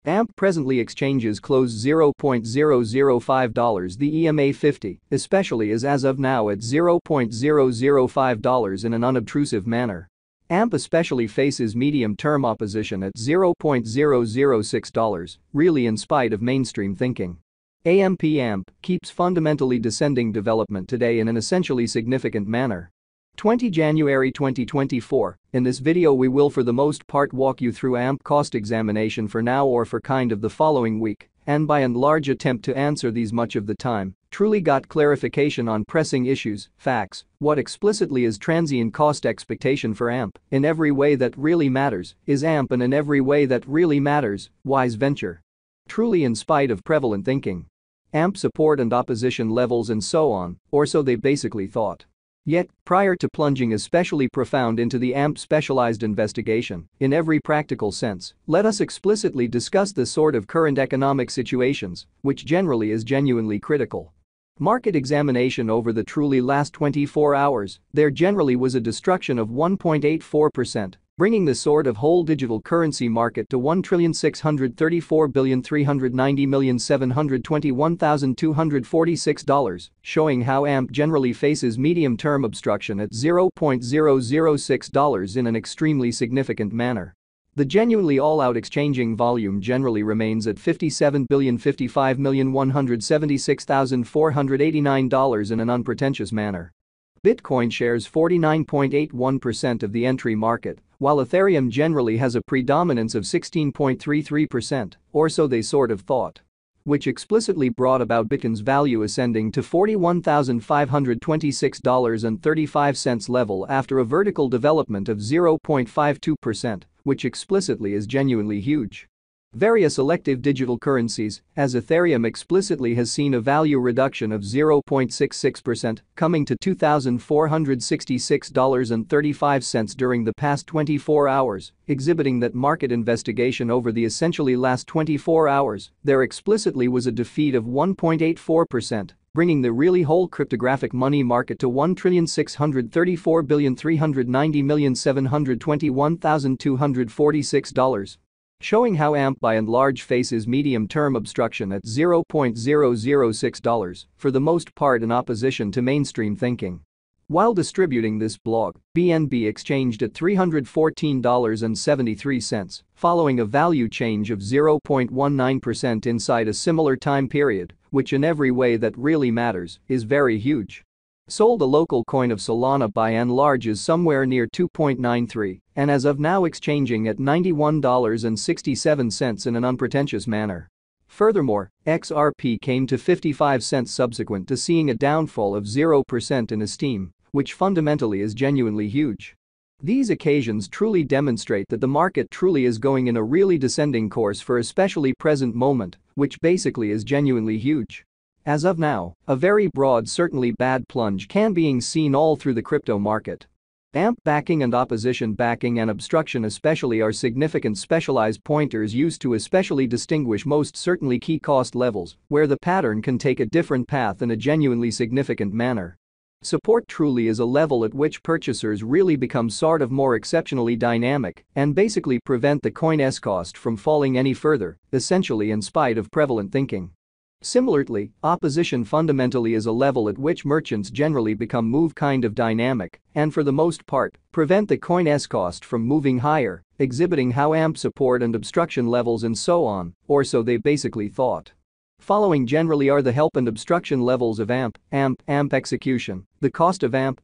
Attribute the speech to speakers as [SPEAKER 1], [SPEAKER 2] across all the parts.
[SPEAKER 1] AMP presently exchanges close $0.005 the EMA 50, especially as of now at $0.005 in an unobtrusive manner. AMP especially faces medium-term opposition at $0.006, really in spite of mainstream thinking. AMP keeps fundamentally descending development today in an essentially significant manner. 20 January 2024, in this video we will for the most part walk you through AMP cost examination for now or for kind of the following week, and by and large attempt to answer these much of the time, truly got clarification on pressing issues, facts, what explicitly is transient cost expectation for AMP, in every way that really matters, is AMP and in every way that really matters, wise venture. Truly in spite of prevalent thinking. AMP support and opposition levels and so on, or so they basically thought. Yet, prior to plunging especially profound into the AMP specialized investigation, in every practical sense, let us explicitly discuss the sort of current economic situations, which generally is genuinely critical. Market examination over the truly last 24 hours, there generally was a destruction of 1.84%, bringing the sort of whole digital currency market to $1,634,390,721,246, showing how AMP generally faces medium-term obstruction at $0.006 in an extremely significant manner. The genuinely all-out exchanging volume generally remains at $57,055,176,489 in an unpretentious manner. Bitcoin shares 49.81% of the entry market, while Ethereum generally has a predominance of 16.33%, or so they sort of thought. Which explicitly brought about Bitcoin's value ascending to $41,526.35 level after a vertical development of 0.52%, which explicitly is genuinely huge. Various elective digital currencies, as Ethereum explicitly has seen a value reduction of 0.66%, coming to $2,466.35 during the past 24 hours, exhibiting that market investigation over the essentially last 24 hours, there explicitly was a defeat of 1.84%. Bringing the really whole cryptographic money market to $1,634,390,721,246. Showing how AMP by and large faces medium-term obstruction at $0.006, for the most part in opposition to mainstream thinking. While distributing this blog, BNB exchanged at $314.73, following a value change of 0.19% inside a similar time period, which in every way that really matters, is very huge. Sold a local coin of Solana by and large is somewhere near 2.93, and as of now exchanging at $91.67 in an unpretentious manner. Furthermore, XRP came to 55 cents subsequent to seeing a downfall of 0% in esteem, which fundamentally is genuinely huge. These occasions truly demonstrate that the market truly is going in a really descending course for especially present moment, which basically is genuinely huge. As of now, a very broad certainly bad plunge can being seen all through the crypto market. AMP backing and opposition backing and obstruction especially are significant specialized pointers used to especially distinguish most certainly key cost levels, where the pattern can take a different path in a genuinely significant manner. Support truly is a level at which purchasers really become sort of more exceptionally dynamic and basically prevent the coin's cost from falling any further, essentially in spite of prevalent thinking. Similarly, opposition fundamentally is a level at which merchants generally become move kind of dynamic and for the most part, prevent the coin's cost from moving higher, exhibiting how AMP support and obstruction levels and so on, or so they basically thought. Following generally are the help and obstruction levels of AMP execution. The cost of AMP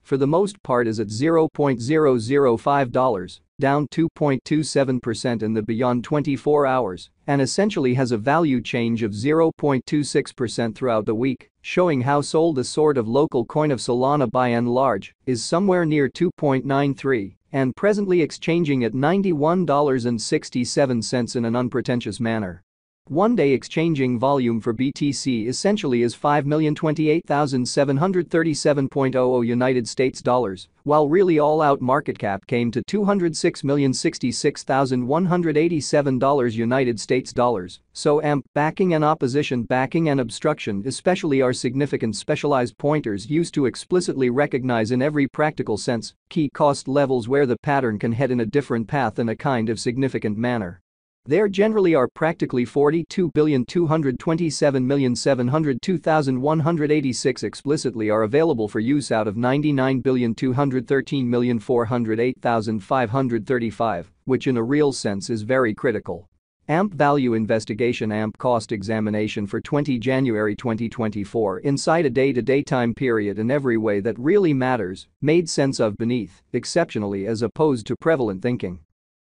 [SPEAKER 1] for the most part is at $0.005, down 2.27% in the beyond 24 hours, and essentially has a value change of 0.26% throughout the week, showing how sold a sort of local coin of Solana by and large is somewhere near 2.93 and presently exchanging at $91.67 in an unpretentious manner. One-day exchanging volume for BTC essentially is $5,028,737.00 United States dollars, while really all-out market cap came to $206,066,187 United States dollars. So AMP backing and opposition backing and obstruction especially are significant specialized pointers used to explicitly recognize in every practical sense key cost levels where the pattern can head in a different path in a kind of significant manner. There generally are practically 42,227,702,186 explicitly are available for use out of 99,213,408,535, which in a real sense is very critical. AMP Value Investigation AMP Cost Examination for 20 January 2024 inside a day-to-day time period in every way that really matters, made sense of beneath, exceptionally as opposed to prevalent thinking.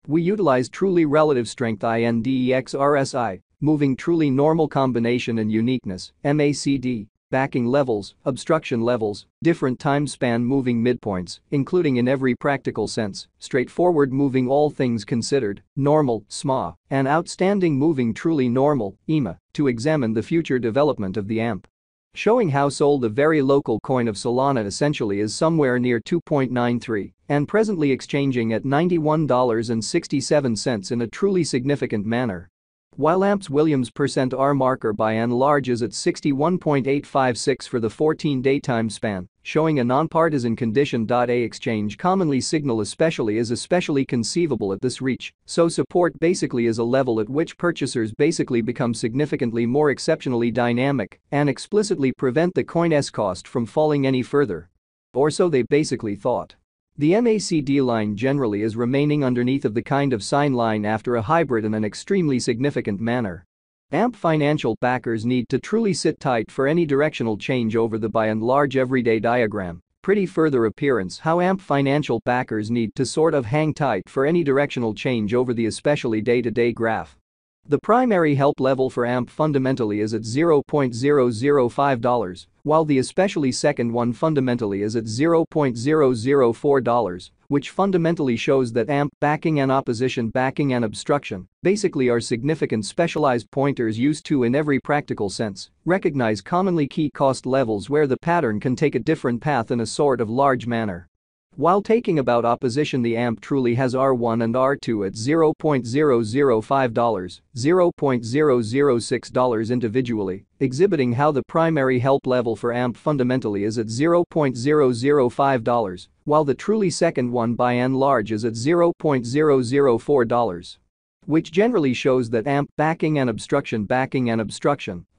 [SPEAKER 1] We utilize truly relative strength index RSI, moving truly normal combination and uniqueness, MACD, backing levels, obstruction levels, different time span moving midpoints, including in every practical sense, straightforward moving all things considered, normal, SMA, and outstanding moving truly normal, EMA, to examine the future development of the AMP. Showing how sold the very local coin of Solana essentially is somewhere near 2.93 and presently exchanging at $91.67 in a truly significant manner. While AMP's Williams %R marker by and large is at 61.856 for the 14-day time span, showing a nonpartisan condition. A exchange commonly signal especially is especially conceivable at this reach, so support basically is a level at which purchasers basically become significantly more exceptionally dynamic and explicitly prevent the coin's cost from falling any further. Or so they basically thought. The MACD line generally is remaining underneath of the kind of sine line after a hybrid in an extremely significant manner. AMP financial backers need to truly sit tight for any directional change over the by and large everyday diagram. Pretty further appearance how AMP financial backers need to sort of hang tight for any directional change over the especially day-to-day graph. The primary help level for AMP fundamentally is at $0.005, while the especially second one fundamentally is at $0.004, which fundamentally shows that AMP backing and opposition backing and obstruction basically are significant specialized pointers used to in every practical sense recognize commonly key cost levels where the pattern can take a different path in a sort of large manner. While taking about opposition, the AMP truly has R1 and R2 at $0.005, $0.006 individually, exhibiting how the primary help level for AMP fundamentally is at $0.005, while the truly second one by and large is at $0.004. Which generally shows that AMP backing and obstruction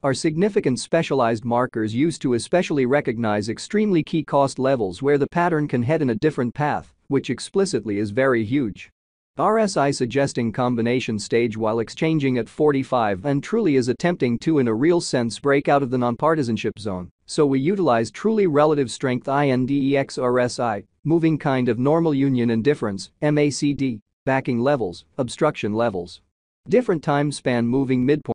[SPEAKER 1] are significant specialized markers used to especially recognize extremely key cost levels where the pattern can head in a different path, which explicitly is very huge. RSI suggesting combination stage while exchanging at 45 and truly is attempting to in a real sense break out of the nonpartisanship zone, so we utilize truly relative strength index RSI, moving kind of normal union indifference, MACD, backing levels, obstruction levels. Different time span moving midpoint.